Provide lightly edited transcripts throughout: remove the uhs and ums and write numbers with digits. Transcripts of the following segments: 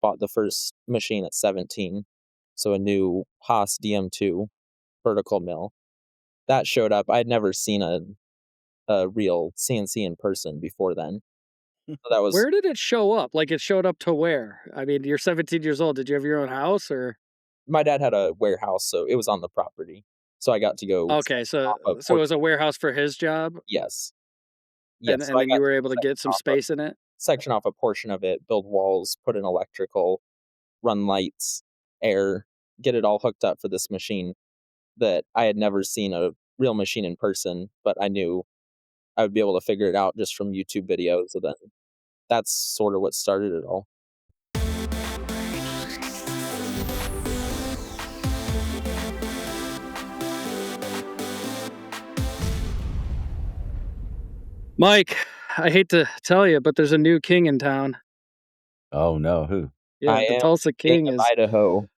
bought the first machine at 17. So a new Haas DM2 vertical mill. That showed up. I'd never seen a real CNC in person before then. So that was Where did it show up? Like, it showed up to where? I mean, you're 17 years old. Did you have your own house or? my dad had a warehouse, so it was on the property. So I got to go Okay, section so off a so it portion. was a warehouse for his job, Yes. and Yes, so and I then you got to were go able to get some space in it? section off a portion of it, build walls, put in electrical, run lights, air, get it all hooked up for this machine that I had never seen a real machine in person, but I knew I would be able to figure it out just from YouTube videos. So then that's sort of what started it all. Mike, I hate to tell you, but there's a new king in town. Oh, no, who? Yeah, I the am Tulsa king King of is Idaho.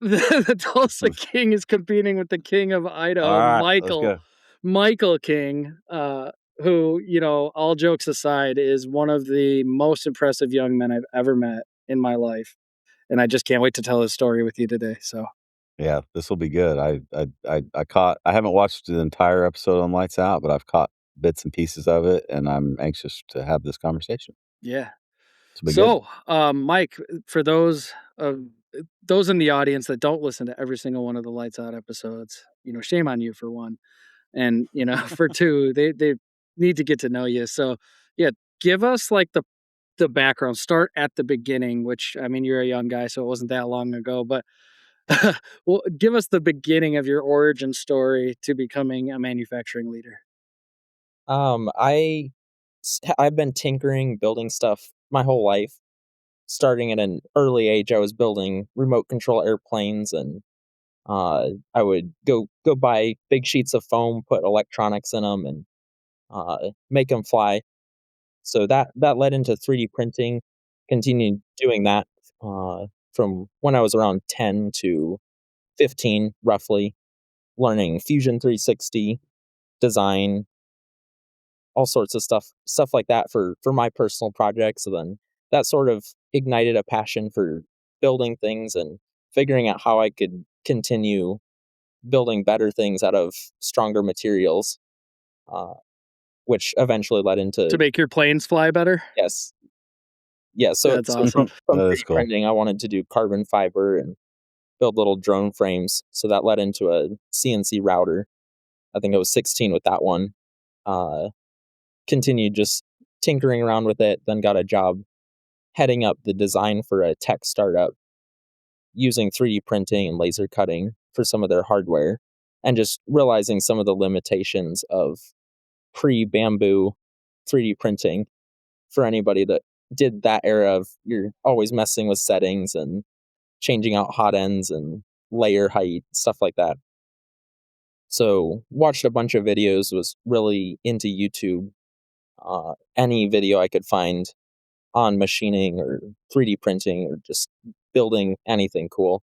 the Tulsa King is competing with the King of Idaho, Alright, let's go. Michael King, who, all jokes aside, is one of the most impressive young men I've ever met in my life, and I just can't wait to tell his story with you today, so. Yeah, this will be good. I haven't watched the entire episode on Lights Out, but I've caught bits and pieces of it, and I'm anxious to have this conversation. Yeah. This will be good. So, Mike, for those in the audience that don't listen to every single one of the Lights Out episodes, shame on you for one. And, for two, they need to get to know you. So, yeah, give us like the background. Start at the beginning, which I mean, you're a young guy, so it wasn't that long ago, but well, give us the beginning of your origin story to becoming a manufacturing leader. Um, I I've been tinkering, building stuff my whole life. Starting at an early age, I was building remote control airplanes, and I would go buy big sheets of foam, put electronics in them, and make them fly. So that led into 3D printing. Continued doing that from when I was around 10 to 15, roughly, learning Fusion 360 design, all sorts of stuff like that for my personal projects. So then that sort of ignited a passion for building things and figuring out how I could continue building better things out of stronger materials, uh, which eventually led To into make your planes fly better? yes, yeah. So That's so awesome. from That is 3D cool. printing, I wanted to do carbon fiber and build little drone frames. So that led into a CNC router. I think I was 16 with that one. Uh, Continued just tinkering around with it, then got a job heading up the design for a tech startup using 3D printing and laser cutting for some of their hardware, and just realizing some of the limitations of pre-bamboo 3D printing for anybody that did that era of you're always messing with settings and changing out hot ends and layer height, stuff like that. So watched a bunch of videos, was really into YouTube. Any video I could find on machining or 3D printing or just building anything cool.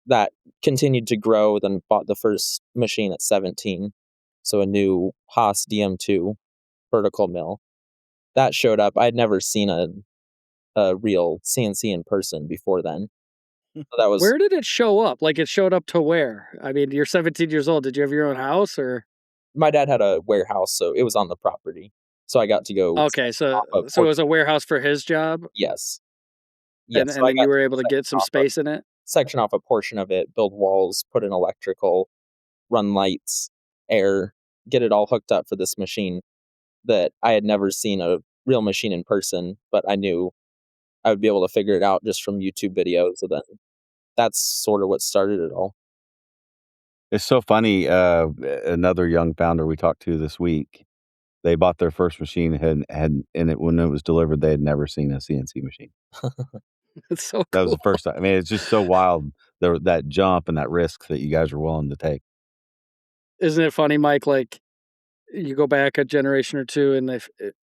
That continued to grow, then bought the first machine at 17. So a new Haas DM2 vertical mill. That showed up. I'd never seen a real CNC in person before then. So that was Where did it show up? Like, it showed up to where? I mean, you're 17 years old. Did you have your own house or? my dad had a warehouse, so it was on the property. So I got to go Okay, section so off a so it portion. was a warehouse for his job, Yes. and Yes. So and I then you got to were go able to get some space in it? section off a portion of it, build walls, put in electrical, run lights, air, get it all hooked up for this machine that I had never seen a real machine in person, but I knew I would be able to figure it out just from YouTube videos. So then that's sort of what started it all. It's so funny, another young founder we talked to this week, they bought their first machine had and it when it was delivered, they had never seen a CNC machine. It's so That was cool. the first time. I mean, it's just so wild, that jump and that risk that you guys are willing to take. Isn't it funny, Mike? Like, you go back a generation or two, and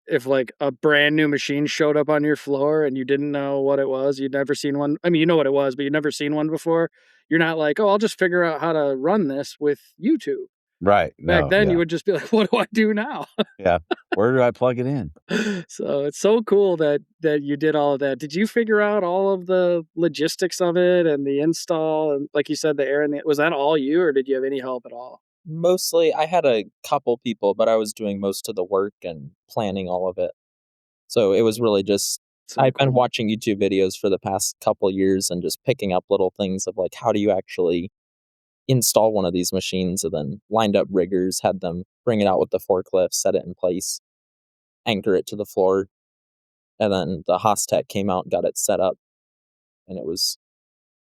if like a brand new machine showed up on your floor and you didn't know what it was, you'd never seen one. I mean, you know what it was, but you'd never seen one before. You're not like, oh, I'll just figure out how to run this with YouTube. Right. Back No. then, Yeah. you would just be like, "What do I do now?" Yeah. Where do I plug it in? So it's so cool that you did all of that. Did you figure out all of the logistics of it and the install and, like you said, the air and was that all you, or did you have any help at all? Mostly, I had a couple people, but I was doing most of the work and planning all of it. So it was really just So I've been cool. watching YouTube videos for the past couple years and just picking up little things of like, how do you actually install one of these machines? And then lined up riggers, had them bring it out with the forklift, set it in place, anchor it to the floor. And then the Haas tech came out and got it set up. And it was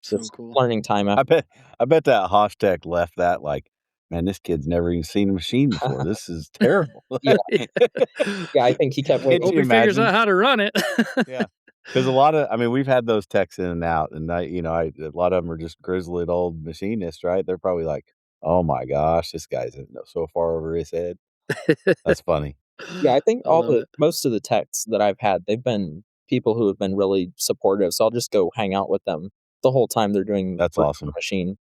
So just cool. learning time I bet that Hostech left that like, man, this kid's never even seen a machine before. This is terrible. Yeah. Yeah. Yeah, I think he kept Can't waiting. Hope you he figures out imagine? how to run it. Yeah. Because I mean, we've had those techs in and out, and a lot of them are just grizzled old machinists, right? They're probably like, "Oh my gosh, this guy's so far over his head." That's funny. Yeah, I think I love it. most of the techs that I've had, they've been people who have been really supportive, so I'll just go hang out with them the whole time they're doing That's work on the awesome. machine,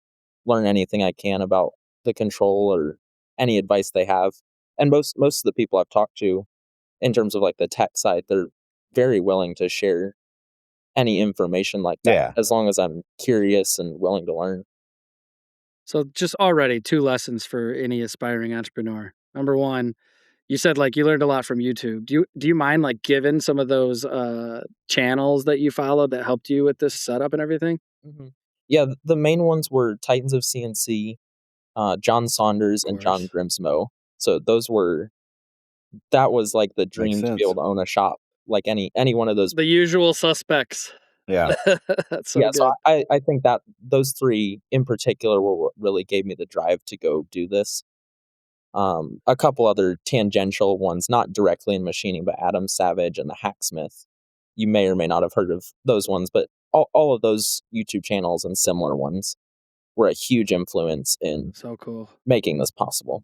learn anything I can about the control or any advice they have. And most of the people I've talked to in terms of, like, the tech side, they're very willing to share any information like that Yeah. as long as I'm curious and willing to learn. So just already 2 lessons for any aspiring entrepreneur. Number 1, you said, like, you learned a lot from YouTube. Do you mind, like, giving some of those, channels that you followed that helped you with this setup and everything? Mhm. Yeah, the main ones were Titans of CNC, John Saunders, Of and John course. Grimsmo. So that was, like, the Makes dream to be sense. able to own a shop, like any one of those. The usual suspects. Yeah. That's so Yeah, so good. I think that those 3 in particular were what really gave me the drive to go do this. A couple other tangential ones, not directly in machining, but Adam Savage and the Hacksmith. You may or may not have heard of those ones, but all of those YouTube channels and similar ones were a huge influence in So cool. making this possible.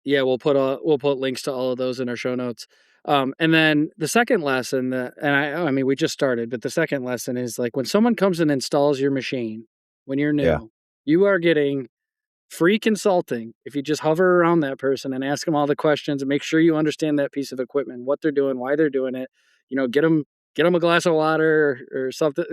Yeah, we'll put links to all of those in our show notes. And then the second lesson that and I mean, we just started, but the second lesson is, like, when someone comes and installs your machine when you're Yeah. new, you are getting free consulting if you just hover around that person and ask them all the questions and make sure you understand that piece of equipment, what they're doing, why they're doing it. Get them a glass of water or something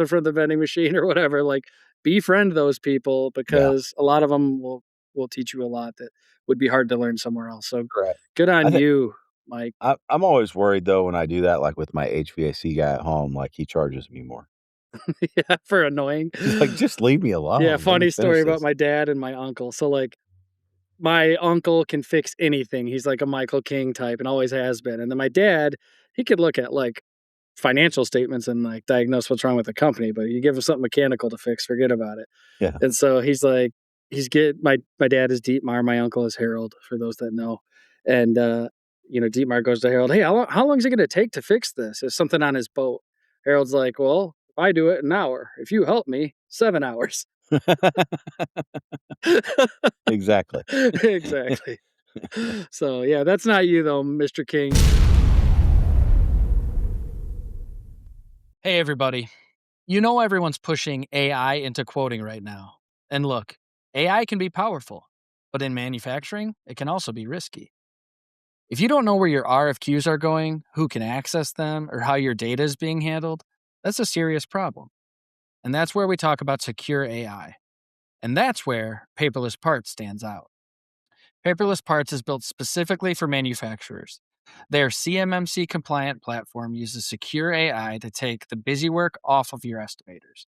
from the vending machine or whatever. Like, befriend those people Yeah. because a lot of them will teach you a lot that would be hard to learn somewhere else. So Correct. good I on think you, Mike. I'm always worried though when I do that, like with my HVAC guy at home, like he charges me more. Yeah, for annoying. He's like, just leave me Yeah, alone. Let me funny story finish about this. my dad and my uncle. So, like, my uncle can fix anything. He's like a Michael King type and always has been. And then my dad, he could look at, like, financial statements and, like, diagnose what's wrong with the company, but you give him something mechanical to fix, forget about it. Yeah. And so he's like, my dad is Dietmar, my uncle is Harold, for those that know. And Dietmar goes to Harold, "Hey, how long is it going to take to fix this?" There's something on his boat. Harold's like, "Well, if I do it an hour, if you help me, 7 hours." Exactly. Exactly. So yeah, that's not you though, Mr. King. Hey everybody. You know everyone's pushing AI into quoting right now. And look, AI can be powerful, but in manufacturing, it can also be risky. If you don't know where your RFQs are going, who can access them, or how your data is being handled, that's a serious problem. And that's where we talk about secure AI. And that's where Paperless Parts stands out. Paperless Parts is built specifically for manufacturers. Their CMMC compliant platform uses secure AI to take the busy work off of your estimators,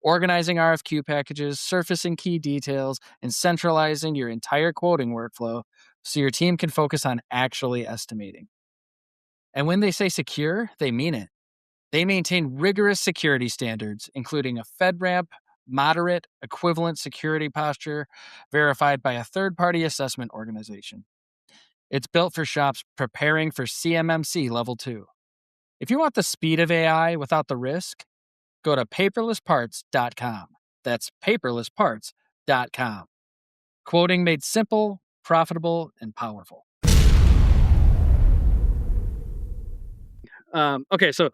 organizing RFQ packages, surfacing key details, and centralizing your entire quoting workflow so your team can focus on actually estimating. And when they say secure, they mean it. They maintain rigorous security standards, including a FedRAMP moderate equivalent security posture verified by a third-party assessment organization. It's built for shops preparing for CMMC Level 2. If you want the speed of AI without the risk, go to paperlessparts.com. That's paperlessparts.com. Quoting made simple, profitable, and powerful. Okay, so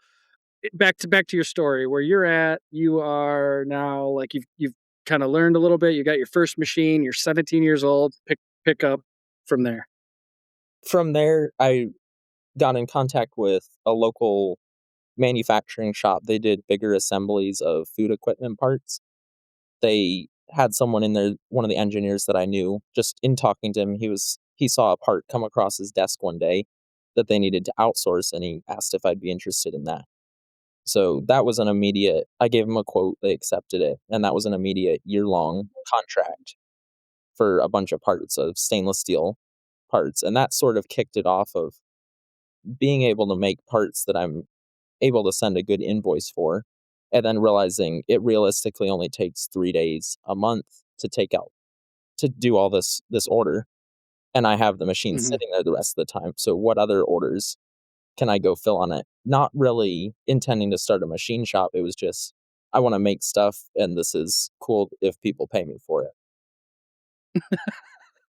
back to your story where you're at. You are now, like, you've kind of learned a little bit. You got your first machine. You're 17 years old. pick up from there? From there, I got in contact with a local manufacturing shop. They did bigger assemblies of food equipment parts. They had someone in there, one of the engineers that I knew, just in talking to him, he saw a part come across his desk one day that they needed to outsource, and he asked if I'd be interested in that. So that was an immediate, I gave him a quote, they accepted it, and that was an immediate year-long contract for a bunch of parts of stainless steel parts. And that sort of kicked it off of being able to make parts that I'm able to send a good invoice for, and then realizing it realistically only takes 3 days a month to take out to do all this order, and I have the machine Mhm. sitting there the rest of the time. So what other orders can I go fill on it? Not really intending to start a machine shop. It was just I want to make stuff, and this is cool if people pay me for it.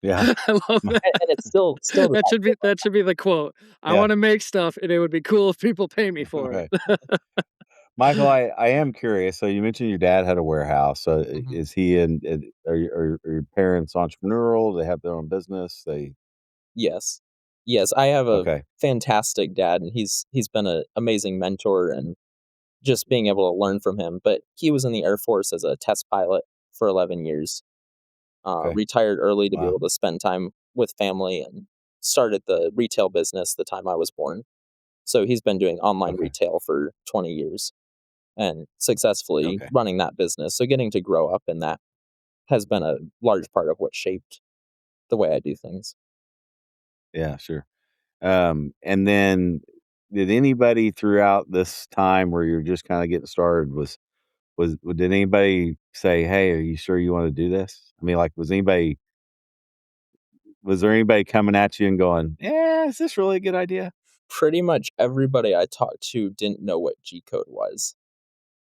Yeah. I love that. And it's still to That should be the quote. I Yeah. want to make stuff, and it would be cool if people pay me for Right. it. Michael, I am curious. So you mentioned your dad had a warehouse. So Mhm. is he are your parents entrepreneurial? Do they have their own business? They Yes. Yes, I have a okay. fantastic dad, and he's been an amazing mentor, and just being able to learn from him. But he was in the Air Force as a test pilot for 11 years, Okay. retired early to be Wow. able to spend time with family, and started the retail business the time I was born. So he's been doing online Okay. retail for 20 years and successfully Okay. running that business. So getting to grow up in that has been a large part of what shaped the way I do things. Yeah, sure. And then did anybody throughout this time where you're just kind of getting started did anybody say, "Hey, are you sure you want to do this?" I mean, like, was there anybody coming at you and going, "Yeah, is this really a good idea?" Pretty much everybody I talked to didn't know what G code was.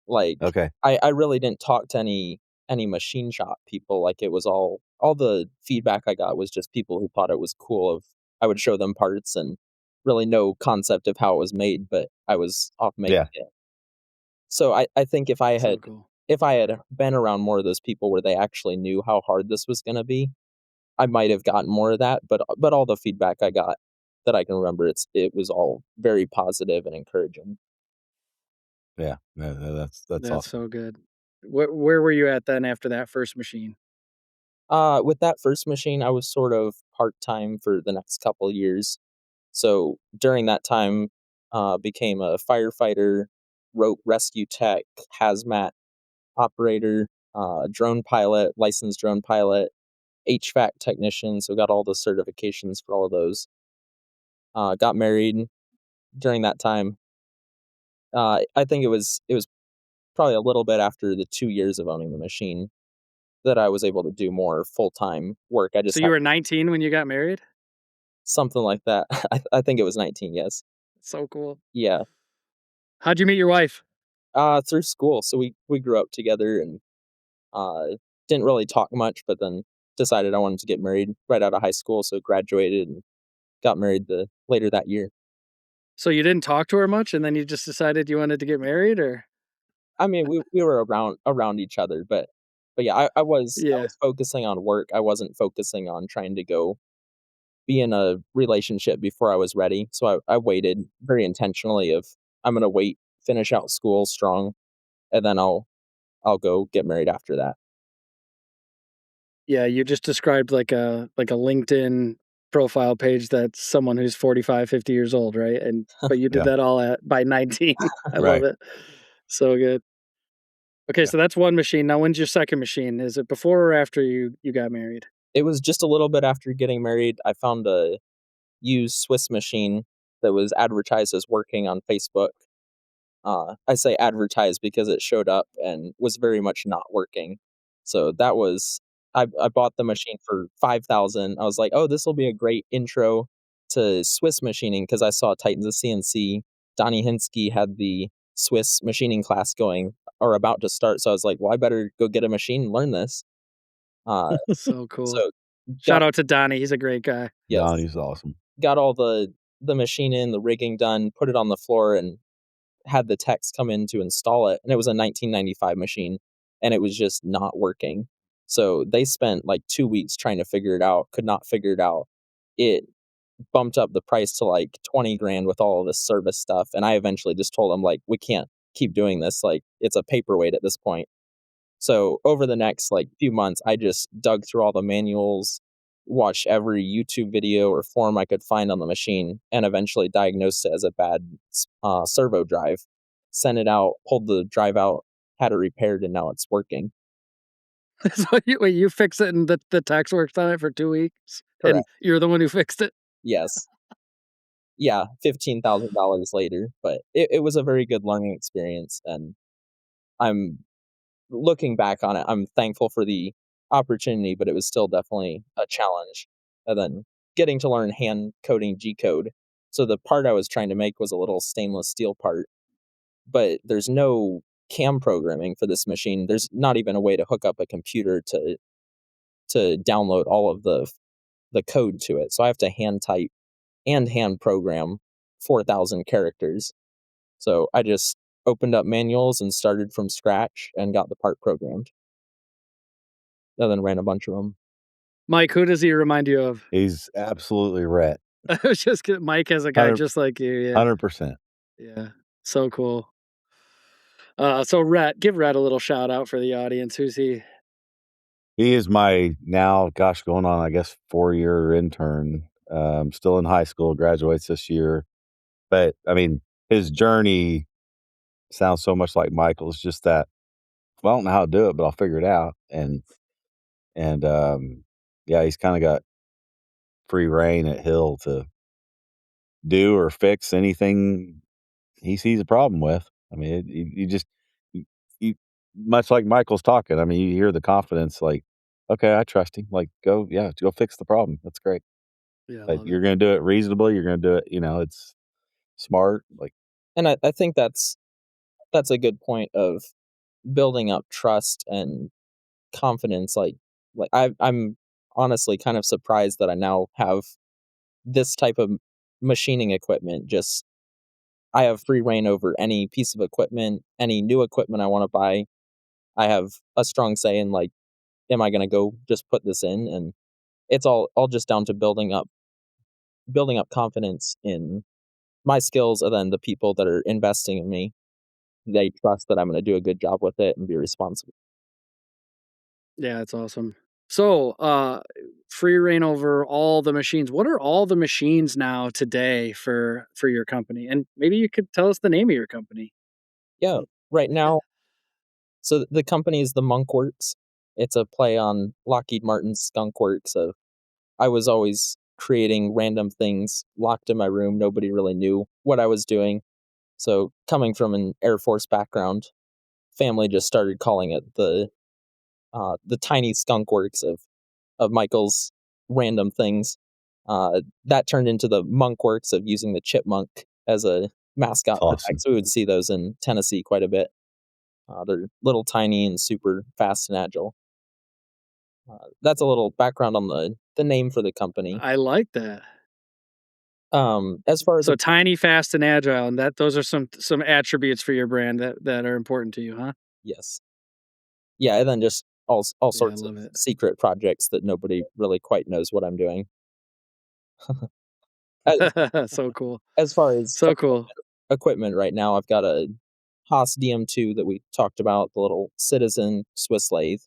Like, Okay. I really didn't talk to any machine shop people. Like, it was all the feedback I got was just people who thought it was cool. Of I would show them parts and really no concept of how it was made, but I was off making Yeah. it. So I think So cool. if I had been around more of those people where they actually knew how hard this was gonna be, I might have gotten more of that. But all the feedback I got that I can remember, it was all very positive and encouraging. Yeah. No, that's That's awesome. so good. Where were you at then after that first machine? With that first machine, I was sort of part-time for the next couple years. So during that time, became a firefighter, rope rescue tech, hazmat operator, drone pilot, licensed drone pilot, HVAC technician. So got all the certifications for all of those. Got married during that time. I think it was probably a little bit after the 2 years of owning the machine that I was able to do more full-time work. I So just you had were 19 when you got married? something like that. I think it was 19, yes. So cool. Yeah. How'd you meet your wife? Through school. So we grew up together, and uh didn't really talk much, but then decided I wanted to get married right out of high school, so graduated and got married the later that year. So you didn't talk to her much, and then you just decided you wanted to get married, or? I mean, we were around each other, but yeah, I Yeah. was focusing on work. I wasn't focusing on trying to go be in a relationship before I was ready. So I waited very intentionally of I'm gonna wait, finish out school strong, and then I'll go get married after that. Yeah, you just described like a LinkedIn profile page that's someone who's 45, 50 years old, right? And but you did Yeah. that all at by 19. I love Right. it. So good. Okay, Yeah. so that's one machine. Now when's your second machine? Is it before or after you got married? It was just a little bit after getting married. I found a used Swiss machine that was advertised as working on Facebook. I say advertised because it showed up and was very much not working. So that was I bought the machine for 5,000. I was like, "Oh, this will be a great intro to Swiss machining," because I saw Titans of CNC. Donnie Hinsky had the Swiss machining class going or about to start. So I was like, "Well, I better go get a machine and learn this." Uh, So cool. so Shout got out to Donnie. He's a great guy. yes, Donnie's awesome. got all the machine in, the rigging done, put it on the floor, and had the techs come in to install it, and it was a 1995 machine, and it was just not working. So they spent like 2 weeks trying to figure it out, could not figure it out. It bumped up the price to like 20 grand with all of this service stuff. And I eventually just told them, like, we can't keep doing this. Like, it's a paperweight at this point. So over the next like few months, I just dug through all the manuals, watched every YouTube video or forum I could find on the machine, and eventually diagnosed it as a bad servo drive. Sent it out, pulled the drive out, had it repaired, and now it's working. So you fix it and the techs worked on it for 2 weeks? Correct. And you're the one who fixed it? Yes. Yeah, $15,000 later, but it was a very good learning experience, and I'm looking back on it, I'm thankful for the opportunity, but it was still definitely a challenge. And then getting to learn hand coding G code. So the part I was trying to make was a little stainless steel part, but there's no CAM programming for this machine. There's not even a way to hook up a computer to download all of the code to it. So I have to hand type and hand program 4,000 characters. So I just opened up manuals and started from scratch and got the part programmed. And then ran a bunch of them. Mike, who does he remind you of? He's absolutely Rhett. I was just kidding. Mike has a guy 100 just like you. Yeah. 100%. Yeah. So cool. So Rhett, give Rhett a little shout out for the audience. Who's he? He is my now, gosh, going on, I guess, 4-year intern. Still in high school, graduates this year. But I mean, his journey sounds so much like Michael's, just that, well, I don't know how to do it, but I'll figure it out. And yeah, he's kind of got free reign at Hill to do or fix anything he sees a problem with. I mean, you just, you, much like Michael's talking, I mean, you hear the confidence, like, okay, I trust him. Like, go fix the problem. That's great. Yeah, I But love you're it. going to do it reasonably. You're going to do it, it's smart. Like, And I think that's a good point of building up trust and confidence. Like I'm honestly kind of surprised that I now have this type of machining equipment. Just I have free reign over any piece of equipment, any new equipment I want to buy. I have a strong say in, like, am I going to go just put this in? And it's all just down to building up confidence in my skills, and then the people that are investing in me, they trust that I'm going to do a good job with it and be responsible. Yeah, it's awesome. So, free reign over all the machines. What are all the machines now today for your company? And maybe you could tell us the name of your company. Yeah, right now, so the company is the Monk Works. It's a play on Lockheed Martin's Skunk Works. So I was always creating random things locked in my room. Nobody really knew what I was doing. So coming from an Air Force background, family just started calling it the tiny skunk works of Michael's random things. That turned into the Monk Works of using the chipmunk as a mascot for awesome. tech. So we would see those in Tennessee quite a bit. They're little tiny and super fast and agile. That's a little background on the name for the company. I like that. As far as So tiny, fast, and agile, and those are some attributes for your brand that are important to you, huh? yes, yeah, and then just all Yeah, I sorts of love it. secret projects that nobody really quite knows what I'm doing. as, So cool. as far as So cool. equipment right now, I've got a Haas DM2 that we talked about, the little Citizen Swiss lathe.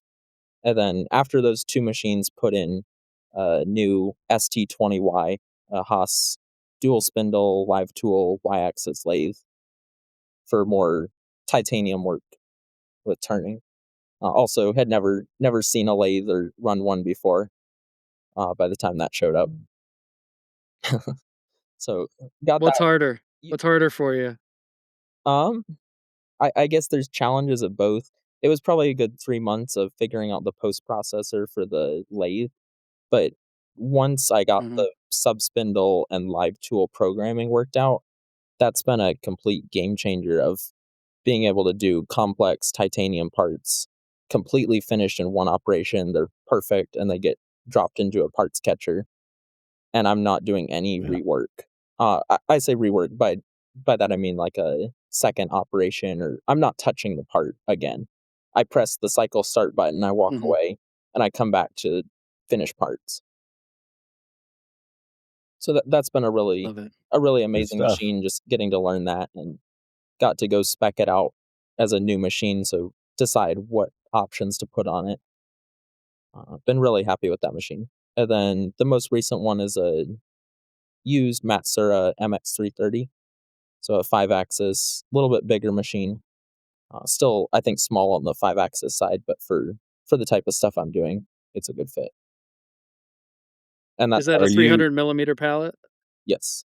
And then after those two machines, put in a new ST20Y, a Haas dual-spindle live tool Y-axis lathe for more titanium work with turning. Also, had never seen a lathe or run one before by the time that showed up. So got What's that. harder? What's harder for you? I guess there's challenges of both. It was probably a good 3 months of figuring out the post processor for the lathe, but once I got Mhm. the sub spindle and live tool programming worked out, that's been a complete game changer of being able to do complex titanium parts completely finished in one operation. They're perfect and they get dropped into a parts catcher, and I'm not doing any Yeah. rework. I say rework, by that I mean like a second operation, or I'm not touching the part again. I press the cycle start button, I walk Mhm. away, and I come back to finish parts. So that's been a really Love it. amazing stuff. machine, just getting to learn that, and got to go spec it out as a new machine, so decide what options to put on it. Been really happy with that machine. And then the most recent one is a used Matsura MX330, so a 5-axis, a little bit bigger machine. Still, I think small on the 5-axis side, but for the type of stuff I'm doing, it's a good fit. And Is that a 300 millimeter pallet? Yes.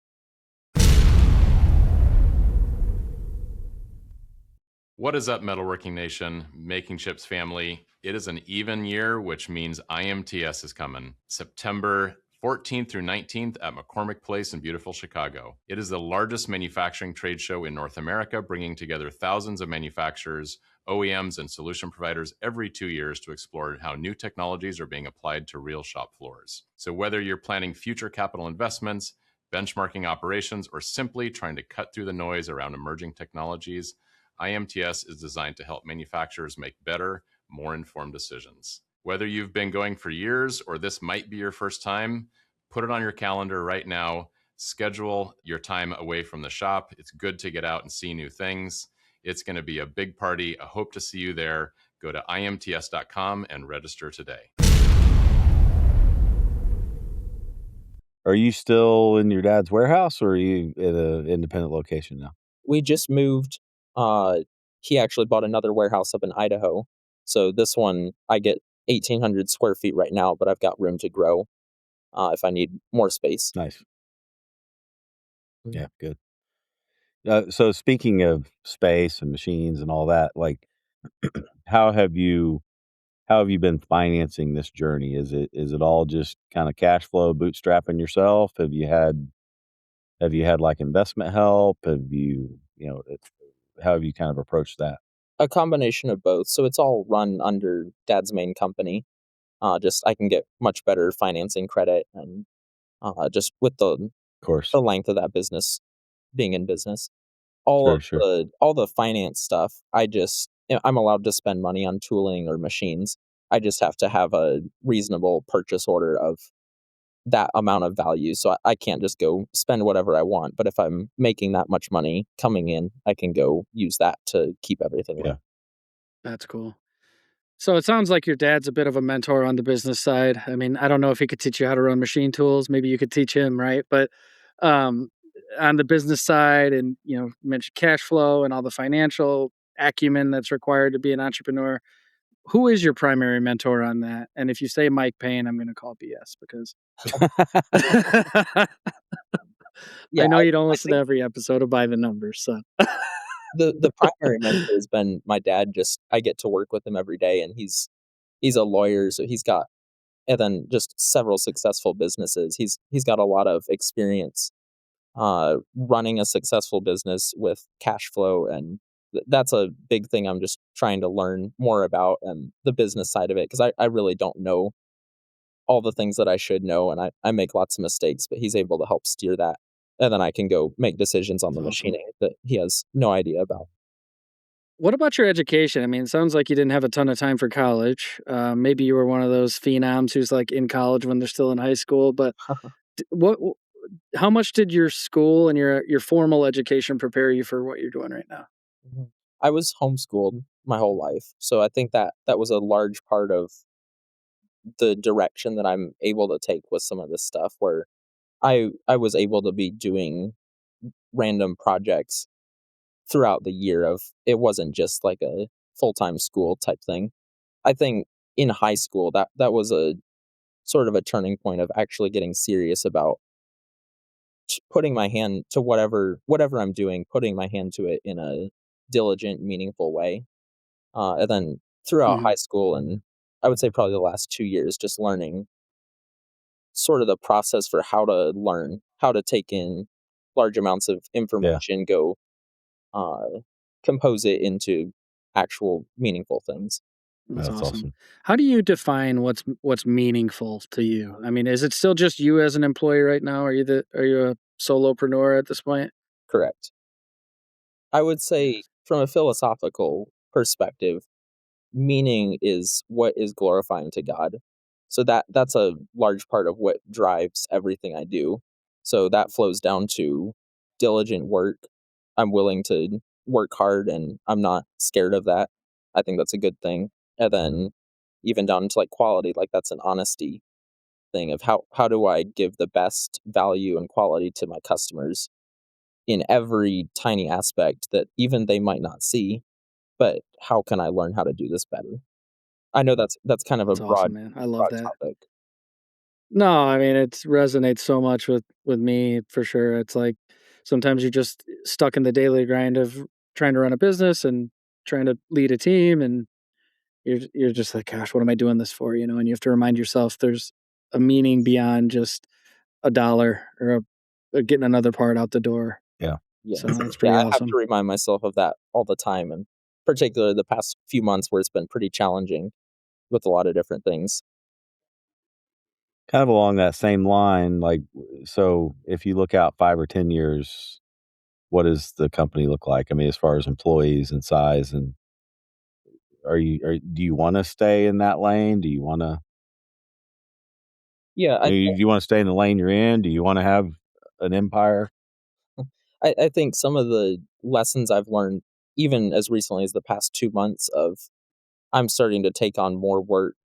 What is up, Metalworking Nation, Making Chips family? It is an even year, which means IMTS is coming. September 14th through 19th at McCormick Place in beautiful Chicago. It is the largest manufacturing trade show in North America, bringing together thousands of manufacturers, OEMs, and solution providers every 2 years to explore how new technologies are being applied to real shop floors. So whether you're planning future capital investments, benchmarking operations, or simply trying to cut through the noise around emerging technologies, IMTS is designed to help manufacturers make better, more informed decisions. Whether you've been going for years or this might be your first time, put it on your calendar right now. Schedule your time away from the shop. It's good to get out and see new things. It's going to be a big party. I hope to see you there. Go to imts.com and register today. Are you still in your dad's warehouse, or are you at an independent location now? We just moved. He actually bought another warehouse up in Idaho. So this one, I get 1,800 square feet right now, but I've got room to grow if I need more space. Nice. Yeah, good. So speaking of space and machines and all that, like, how have you been financing this journey? Is it all just kind of cash flow, bootstrapping yourself? Have you had like investment help? How have you kind of approached that? A combination of both. So it's all run under Dad's main company. Just I can get much better financing credit, and just with Of course. the length of that business, being in business. Sure. All the finance stuff, I'm allowed to spend money on tooling or machines. I just have to have a reasonable purchase order of that amount of value. So I can't just go spend whatever I want. But if I'm making that much money coming in, I can go use that to keep everything Yeah. running. That's cool. So it sounds like your dad's a bit of a mentor on the business side. I mean, I don't know if he could teach you how to run machine tools. Maybe you could teach him, right? But um, on the business side, and you mentioned cash flow and all the financial acumen that's required to be an entrepreneur. Who is your primary mentor on that? And if you say Mike Payne, I'm going to call BS because Yeah, I know you don't I listen to think every episode of By the Numbers. So the primary mentor has been my dad. Just I get to work with him every day, and he's a lawyer, so he's got, and then just several successful businesses. He's got a lot of experience running a successful business with cash flow, and that's a big thing I'm just trying to learn more about, and the business side of it, because I really don't know all the things that I should know, and I make lots of mistakes, but he's able to help steer that, and then I can go make decisions on the That's awesome. machining that he has no idea about. What about your education? I mean, it sounds like you didn't have a ton of time for college. Maybe you were one of those phenoms who's like in college when they're still in high school. But what? How much did your school and your formal education prepare you for what you're doing right now? Mhm. I was homeschooled my whole life, so I think that was a large part of the direction that I'm able to take with some of this stuff, where I was able to be doing random projects throughout the year. Of it wasn't just like a full-time school type thing. I think in high school that was a sort of a turning point of actually getting serious about putting my hand to whatever I'm doing, putting my hand to it in a diligent, meaningful way. And then throughout Mhm. high school, and I would say probably the last 2 years, just learning sort of the process for how to learn, how to take in large amounts of Yeah. information, go uh, compose it into actual meaningful things. That's That's awesome. awesome. How do you define what's meaningful to you? I mean, is it still just you as an employee right now? Are you a solopreneur at this point? Correct. I would say from a philosophical perspective, meaning is what is glorifying to God. So that's a large part of what drives everything I do. So that flows down to diligent work. I'm willing to work hard and I'm not scared of that. I think that's a good thing. And then even down to like quality, like that's an honesty thing of how do I give the best value and quality to my customers in every tiny aspect that even they might not see, but how can I learn how to do this better? I know that's kind of a That's awesome, broad man. I love that. topic. No, I mean, it resonates so much with me for sure. It's like sometimes you're just stuck in the daily grind of trying to run a business and trying to lead a team, and you're just like, gosh, what am I doing this for? And you have to remind yourself there's a meaning beyond just a dollar or getting another part out the door. Yeah. So Yes. that's Yeah, pretty I have to awesome. remind myself of that all the time, and particularly the past few months where it's been pretty challenging with a lot of different things. Kind of along that same line, like, so if you look out 5 or 10 years, what does the company look like? I mean, as far as employees and size, and do you wanna stay in that lane? Do you wanna Yeah, do you wanna stay in the lane you're in? Do you wanna have an empire? I think some of the lessons I've learned, even as recently as the past 2 months of I'm starting to take on more work,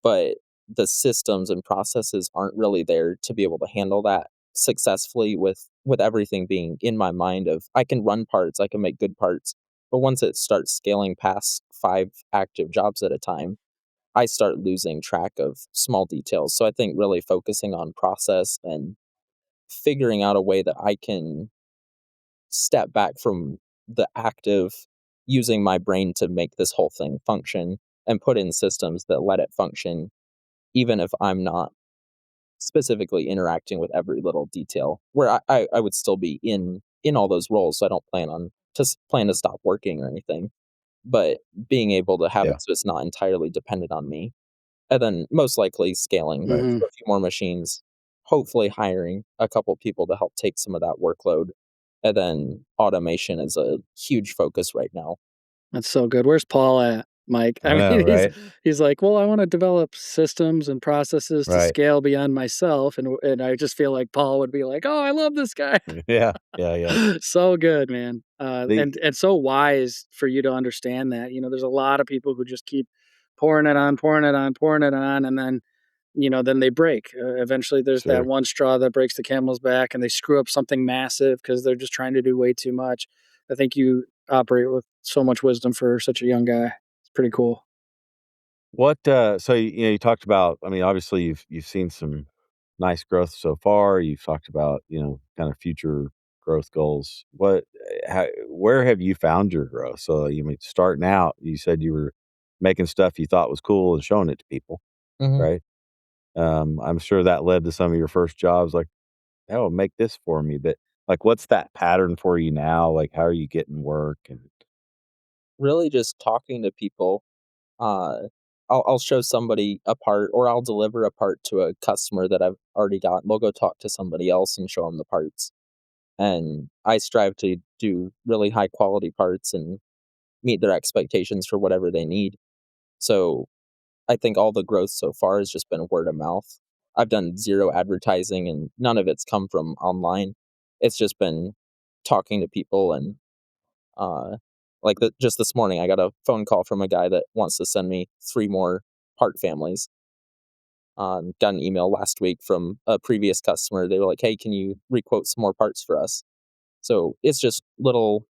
but the systems and processes aren't really there to be able to handle that successfully with everything being in my mind of I can run parts, I can make good parts, but once it starts scaling past 5 active jobs at a time, I start losing track of small details. So I think really focusing on process and figuring out a way that I can step back from the active using my brain to make this whole thing function and put in systems that let it function even if I'm not specifically interacting with every little detail, where I would still be in all those roles. So I don't plan to stop working or anything, but being able to have Yeah. it so it's not entirely dependent on me. And then most likely scaling Right. Hmm. to a few more machines, hopefully hiring a couple people to help take some of that workload. And then automation is a huge focus right now. That's so good. Where's Paul at, Mike? I I know, mean, he's right? he's like, well, I want to develop systems and processes to Right. scale beyond myself, and I just feel like Paul would be like, oh, I love this guy. Yeah. Yeah, yeah. So good, man. The And so wise for you to understand that. There's a lot of people who just keep pouring it on, pouring it on, pouring it on, and then they break. Eventually, there's that Sure. one straw that breaks the camel's back, and they screw up something massive because they're just trying to do way too much. I think you operate with so much wisdom for such a young guy. It's pretty cool. So, you talked about, I mean, obviously, you've seen some nice growth so far. You've talked about, kind of future growth goals. Where have you found your growth? So, you mean, starting out, you said you were making stuff you thought was cool and showing it to people, Mhm. right? I'm sure that led to some of your first jobs, like, "Oh, make this for me," but, like, what's that pattern for you now? Like, how are you getting work? And Really just talking to people. Uh, I'll show somebody a part, or I'll deliver a part to a customer that I've already got. They'll go talk to somebody else and show them the parts. And I strive to do really high quality parts and meet their expectations for whatever they need. So I think all the growth so far has just been word of mouth. I've done zero advertising and none of it's come from online. It's just been talking to people and uh, just this morning, I got a phone call from a guy that wants to send me 3 more part families. Got an email last week from a previous customer. They were like, "Hey, can you requote some more parts for us?" So it's just little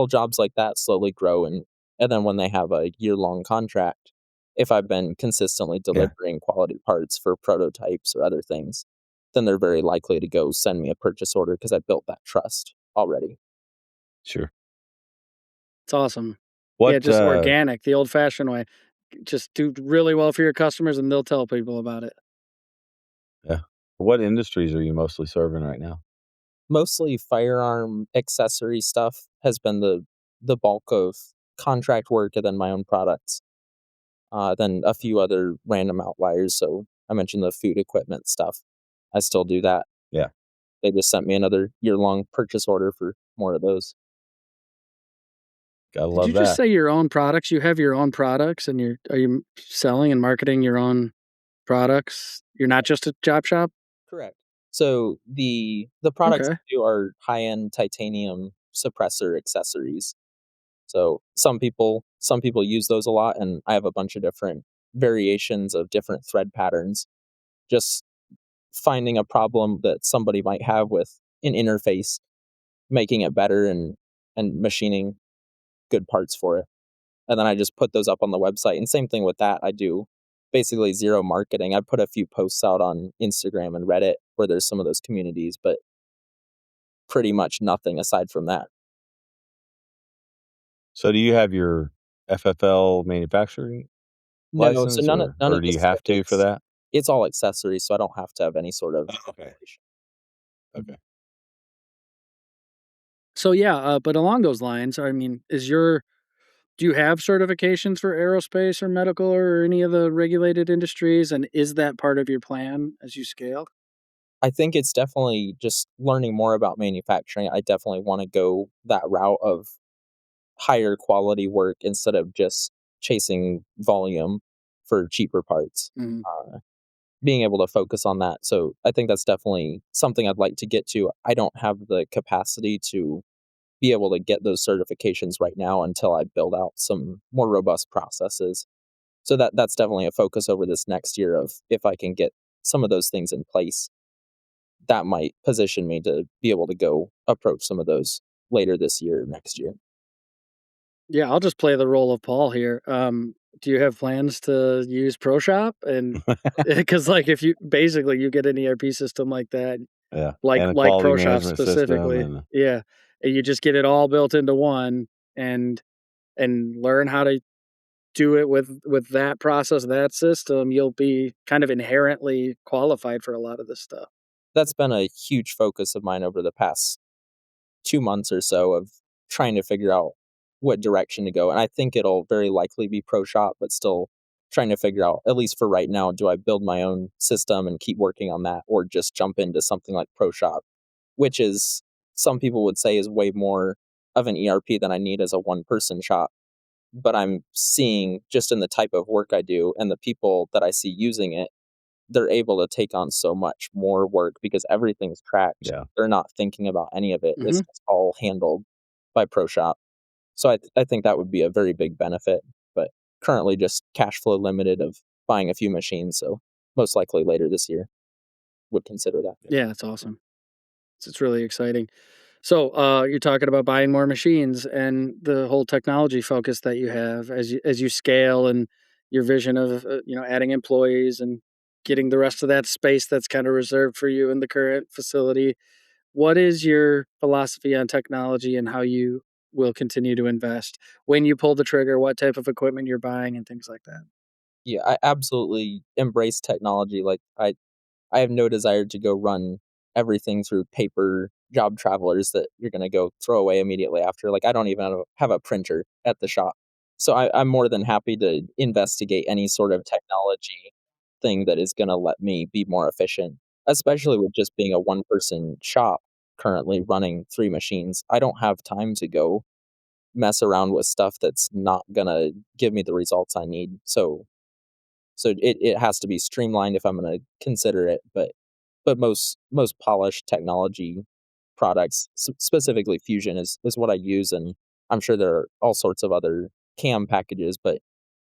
jobs like that slowly grow, and then when they have a year-long contract, if I've been consistently yeah, delivering quality parts for prototypes or other things, then they're very likely to go send me a purchase order because I built that trust already. sure. It's awesome. Yeah, What, just organic, the old fashioned way. Just do really well for your customers and they'll tell people about it. yeah, what industries are you mostly serving right now? Mostly firearm accessory stuff has been the bulk of contract work and then my own products. Then a few other random outliers, so I mentioned the food equipment stuff. I still do that. Yeah. They just sent me another year-long purchase order for more of those. Gotta Did love you just that. say your own products? You have your own products, and are you selling and marketing your own products? You're not just a job shop? Correct. So the products Okay. I do are high-end titanium suppressor accessories. So some people use those a lot, and I have a bunch of different variations of different thread patterns. Just finding a problem that somebody might have with an interface, making it better and machining good parts for it. And then I just put those up on the website. And same thing with that. I do basically zero marketing. I put a few posts out on Instagram and Reddit where there's some of those communities, but pretty much nothing aside from that. So do you have your FFL manufacturing No, so license, none or of do the you have to for certificates. that? It's all accessories, so I don't have to have any sort of Oh, okay. regulation. Okay. So yeah, but along those lines, I mean, do you have certifications for aerospace or medical or any of the regulated industries? And is that part of your plan as you scale? I think it's definitely just learning more about manufacturing. I definitely want to go that route of higher quality work instead of just chasing volume for cheaper parts. Mhm. Being able to focus on that. So I think that's definitely something I'd like to get to. I don't have the capacity to be able to get those certifications right now until I build out some more robust processes. So that's definitely a focus over this next year of if I can get some of those things in place, that might position me to be able to go approach some of those later this year, next year. Yeah, I'll just play the role of Paul here. Do you have plans to use ProShop? And because like if you basically you get an ERP system like that, Yeah, like and a like quality ProShop management system, specifically, and yeah, and you just get it all built into one and learn how to do it with that process, that system, you'll be kind of inherently qualified for a lot of this stuff. That's been a huge focus of mine over the past 2 months or so of trying to figure out what direction to go. And I think it'll very likely be pro shop, but still trying to figure out, at least for right now, do I build my own system and keep working on that or just jump into something like pro shop, which is some people would say is way more of an ERP than I need as a one person shop. But I'm seeing just in the type of work I do and the people that I see using it, they're able to take on so much more work because everything's tracked. yeah. They're not thinking about any of it. It's Mhm. just all handled by ProShop. So I think that would be a very big benefit, but currently just cash flow limited of buying a few machines. So most likely later this year would consider that. Yeah, that's awesome. It's really exciting. So, you're talking about buying more machines and the whole technology focus that you have as you scale and your vision of, adding employees and getting the rest of that space that's kinda reserved for you in the current facility. What is your philosophy on technology and how you will continue to invest? When you pull the trigger, what type of equipment you're buying and things like that? Yeah, I absolutely embrace technology. Like I have no desire to go run everything through paper job travelers that you're going to go throw away immediately after. Like, I don't even have a printer at the shop. So I'm more than happy to investigate any sort of technology thing that is going to let me be more efficient, especially with just being a one person shop currently running 3 machines. I don't have time to go mess around with stuff that's not going to give me the results I need. So it has to be streamlined if I'm gonna consider it, but most polished technology products, specifically Fusion is what I use, and I'm sure there are all sorts of other CAM packages, but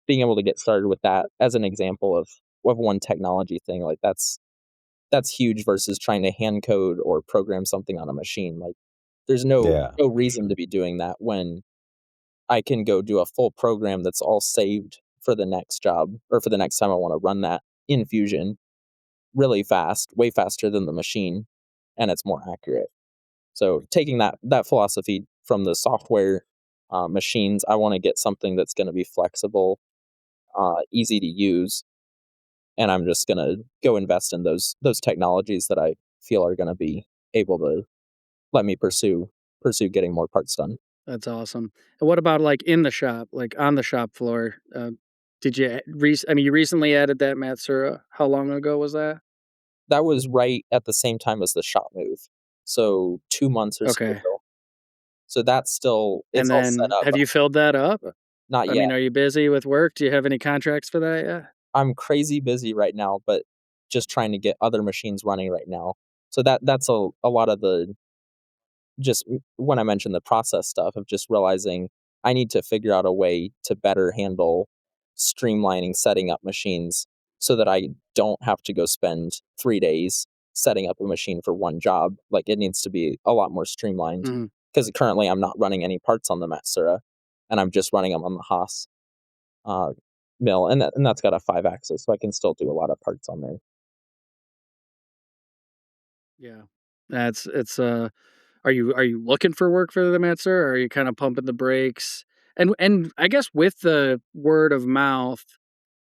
being able to get started with that as an example of one technology thing, like that's huge versus trying to hand code or program something on a machine. Like there's Yeah, no for reason sure. to be doing that when I can go do a full program that's all saved for the next job or for the next time I want to run that in Fusion really fast, way faster than the machine, and it's more accurate. So taking that philosophy from the software machines, I want to get something that's going to be flexible, easy to use, and I'm just going to go invest in those technologies that I feel are going to be able to let me pursue getting more parts done. That's awesome. And what about, like, in the shop, like, on the shop floor? Did you I mean, you recently added that Matsura. How long ago was that? That was right at the same time as the shop move, so 2 months or so Okay. ago. So that's still, it's And all set then up. have you filled that up? Not I yet. mean, are you busy with work? Do you have any contracts for that yet? I'm crazy busy right now, but just trying to get other machines running right now. So that's a lot of the, just when I mentioned the process stuff of just realizing I need to figure out a way to better handle streamlining setting up machines so that I don't have to go spend 3 days setting up a machine for one job. Like, it needs to be a lot more streamlined Mhm. because currently I'm not running any parts on the Matsura and I'm just running them on the Haas uh, mill, and that's got a 5-axis, so I can still do a lot of parts on there. Yeah. Are you looking for work for the Matsura, or are you kind of pumping the brakes? And I guess with the word of mouth,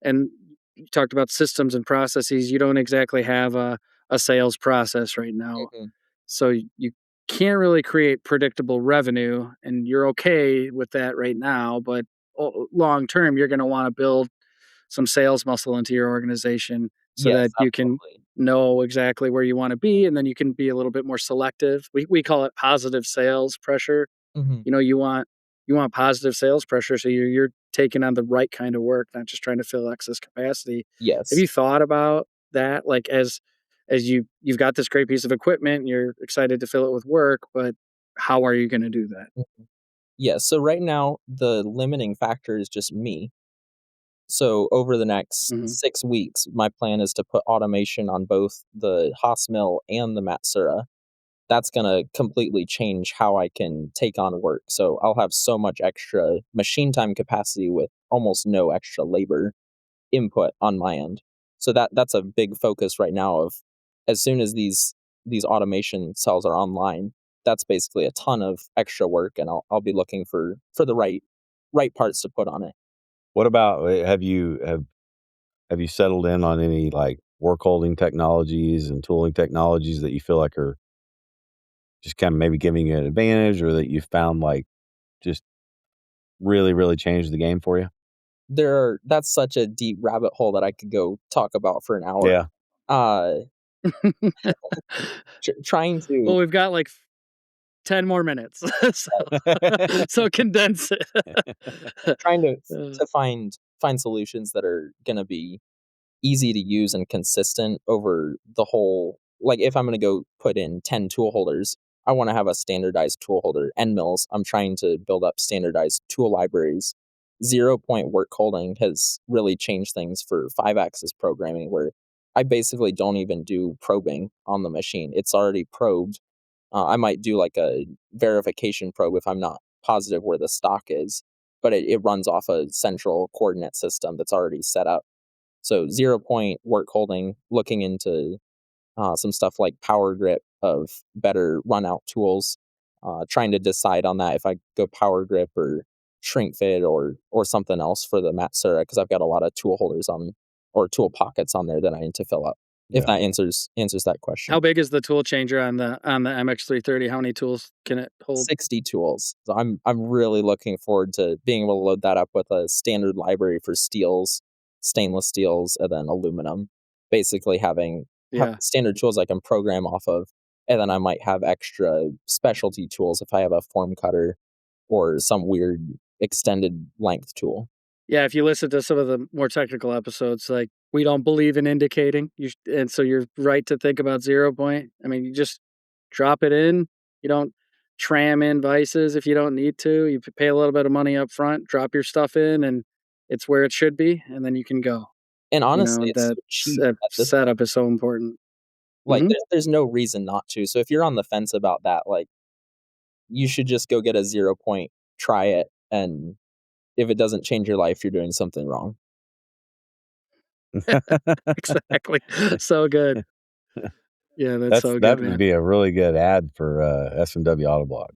and you talked about systems and processes, you don't exactly have a sales process right now. Mhm. So you can't really create predictable revenue, and you're okay with that right now, but long term you're going to want to build some sales muscle into your organization so Yes, that you can absolutely. know exactly where you want to be, and then you can be a little bit more selective. We call it positive sales pressure. Mhm. You know, you want positive sales pressure, so you're taking on the right kind of work, not just trying to fill excess capacity. Have Yes. you thought about that? Like, as you've got this great piece of equipment and you're excited to fill it with work, but how are you going to do that? Mhm. Yeah, so right now, the limiting factor is just me. So over the next Hmm. 6 weeks, my plan is to put automation on both the Haas mill and the Matsura. That's gonna completely change how I can take on work. So I'll have so much extra machine time capacity with almost no extra labor input on my end. So that's a big focus right now of, as soon as these automation cells are online, that's basically a ton of extra work, and I'll be looking for the right parts to put on it. What about have you settled in on any, like, work holding technologies and tooling technologies that you feel like are just kinda maybe giving you an advantage, or that you found, like, just really, really changed the game for you? That's such a deep rabbit hole that I could go talk about for an hour. Yeah. Uh, trying to Well, we've got like 10 more minutes. so so condense it. trying to Uh, to find solutions that are gonna be easy to use and consistent over the whole, like, if I'm gonna go put in 10 tool holders, I wanna have a standardized tool holder. End mills, I'm trying to build up standardized tool libraries. 0-point work holding has really changed things for 5-axis programming, where I basically don't even do probing on the machine. It's already probed. I might do like a verification probe if I'm not positive where the stock is, but it runs off a central coordinate system that's already set up. So 0-point work holding, looking into some stuff like power grip of better run out tools, trying to decide on that if I go power grip or shrink fit or something else for the Matsura, because I've got a lot of tool holders on, or tool pockets on there that I need to fill up. If Yeah. that answers that question. how big is the tool changer on the MX330? How many tools can it hold? 60 tools. So I'm really looking forward to being able to load that up with a standard library for steels, stainless steels, and then aluminum. Basically have Yeah. standard tools I can program off of, and then I might have extra specialty tools if I have a form cutter or some weird extended length tool. Yeah, if you listen to some of the more technical episodes, like, we don't believe in indicating, and so you're right to think about 0 point. I mean, you just drop it in. You don't tram in vices if you don't need to. You pay a little bit of money up front, drop your stuff in, and it's where it should be, and then you can go. And You honestly, know, it's so cheap that at this point. setup is so important. Like, Mhm. there's no reason not to. So if you're on the fence about that, like, you should just go get a 0-point, try it, and if it doesn't change your life, you're doing something wrong. Exactly. So good. Yeah, that's so That good, would man. be a really good ad for, SMW Autoblok.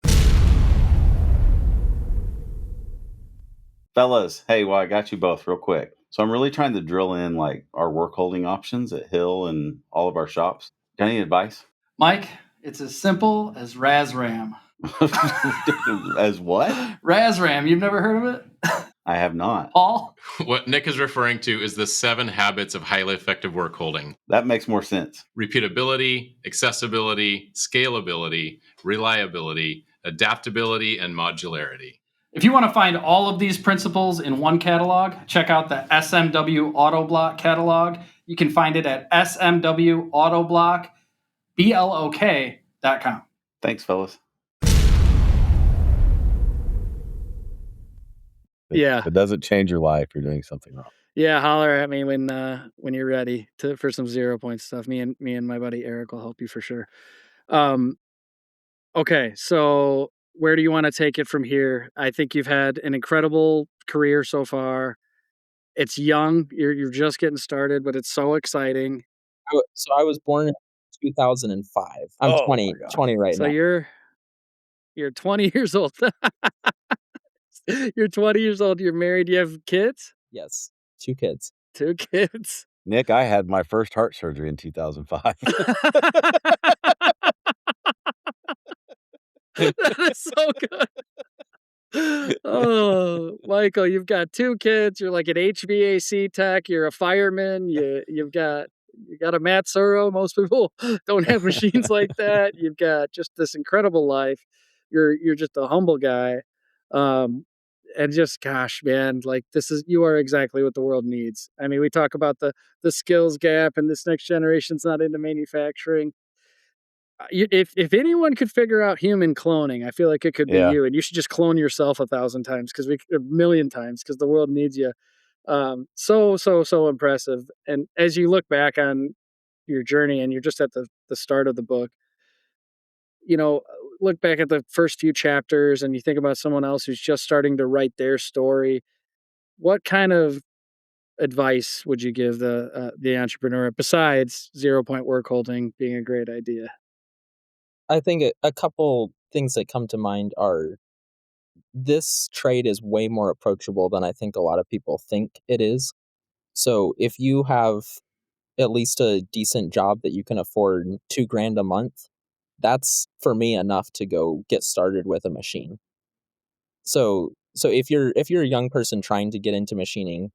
Fellas, hey, well, I got you both real quick. So I'm really trying to drill in, like, our work holding options at Hill and all of our shops. Got any advice? Mike, it's as simple as RASRAM. As what? RASRAM, you've never heard of it? I have not. Paul? What Nick is referring to is the 7 habits of highly effective work holding: That makes more sense. repeatability, accessibility, scalability, reliability, adaptability, and modularity. If you want to find all of these principles in one catalog, check out the SMW Autoblok catalog. You can find it at smwautoblok.com. Thanks, fellas. Yeah. It doesn't change your life. You're doing something wrong. Yeah, holler at me when you're ready for some 0 point stuff. Me and my buddy Eric will help you for sure. Okay, so where do you want to take it from here? I think you've had an incredible career so far. It's young. You're just getting started, but it's so exciting. So I was born in 2005. I'm 20 right So now. you're 20 years old. You're 20 years old. You're married. You have kids? Yes, 2 kids. 2 kids. Nick, I had my first heart surgery in 2005. That is so good. Oh, Michael, you've got 2 kids. You're like an HVAC tech. You're a fireman. You've got a Matsura. Most people don't have machines like that. You've got just this incredible life. You're just a humble guy. And just, gosh, man, like you are exactly what the world needs. I mean, we talk about the skills gap and this next generation's not into manufacturing. If anyone could figure out human cloning, I feel like it could be you, and you should just clone yourself 1,000 times a million times because the world needs you. So impressive. And as you look back on your journey, and you're just at the start of the book, look back at the first few chapters, and you think about someone else who's just starting to write their story. What kind of advice would you give the entrepreneur besides 0 point work holding being a great idea? I think a couple things that come to mind are this trade is way more approachable than I think a lot of people think it is. So if you have at least a decent job that you can afford $2,000 a month, that's for me enough to go get started with a machine. So if you're a young person trying to get into machining,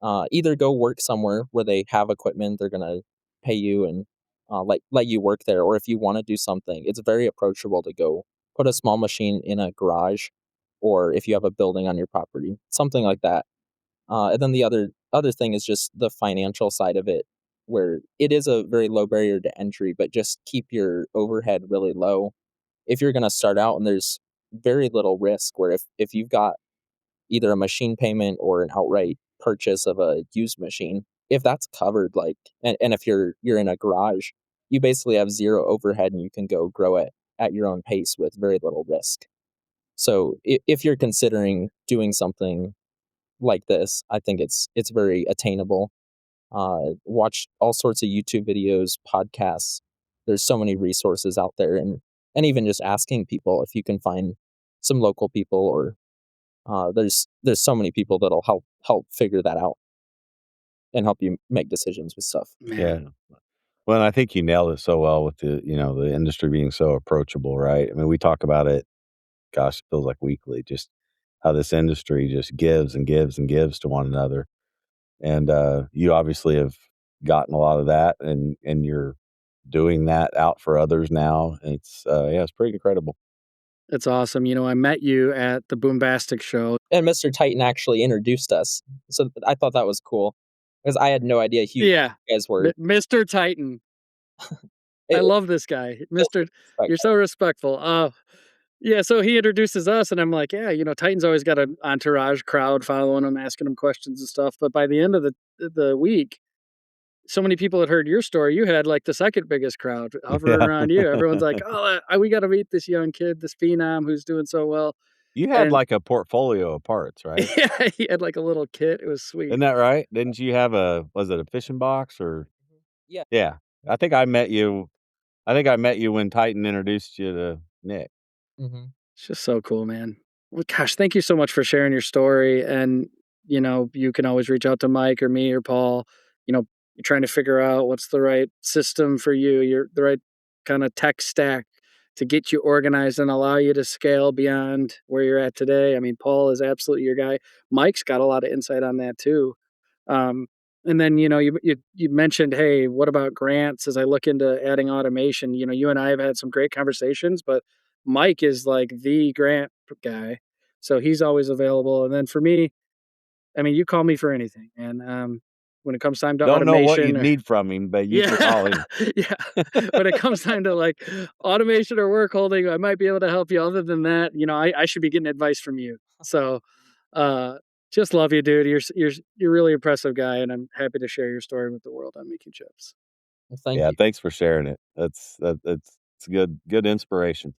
either go work somewhere where they have equipment, they're gonna pay you and let you work there, or if you want to do something, it's very approachable to go put a small machine in a garage, or if you have a building on your property, something like that. And then the other thing is just the financial side of it, where it is a very low barrier to entry, but just keep your overhead really low. If you're gonna start out, and there's very little risk, where if you've got either a machine payment or an outright purchase of a used machine, if that's covered, and if you're in a garage, you basically have zero overhead and you can go grow it at your own pace with very little risk. So if you're considering doing something like this, I think it's very attainable. Watch all sorts of YouTube videos, podcasts. There's so many resources out there, and even just asking people if you can find some local people, or there's so many people that'll help figure that out and help you make decisions with stuff. Man. Yeah. Well, and I think you nailed it so well with the industry being so approachable, right? I mean, we talk about it, gosh, it feels like weekly, just how this industry just gives and gives and gives to one another. And you obviously have gotten a lot of that, and you're doing that out for others now. It's it's pretty incredible. It's awesome. I met you at the Boombastic show. And Mr. Titan actually introduced us, so I thought that was cool because I had no idea who you guys were. Mr. Titan. I love this guy. Mr. You're so respectful. Yeah, so he introduces us, and I'm like, yeah, Titan's always got an entourage crowd following him, asking him questions and stuff. But by the end of the week, so many people had heard your story. You had like the second biggest crowd hovering around you. Everyone's like, oh, we got to meet this young kid, this phenom who's doing so well. You had like a portfolio of parts, right? Yeah, he had like a little kit. It was sweet. Isn't that right? Didn't you have was it a fishing box or? Yeah. Yeah. I think I met you when Titan introduced you to Nick. Mm-hmm. It's just so cool, man. Well, gosh, thank you so much for sharing your story. And, you can always reach out to Mike or me or Paul. You're trying to figure out what's the right system for you, the right kind of tech stack to get you organized and allow you to scale beyond where you're at today. I mean, Paul is absolutely your guy. Mike's got a lot of insight on that too. And then, you mentioned, hey, what about grants? As I look into adding automation, you and I have had some great conversations, but Mike is like the grant guy, so he's always available. And then for me, I mean, you call me for anything. And when it comes time to Don't know what automation, you need from him, but you can call him. yeah. When it comes time to like automation or work holding, I might be able to help you. Other than that, I should be getting advice from you. So, just love you, dude. You're a really impressive guy, and I'm happy to share your story with the world on making chips. Well, thank Yeah, you. thanks for sharing it. It's good inspiration.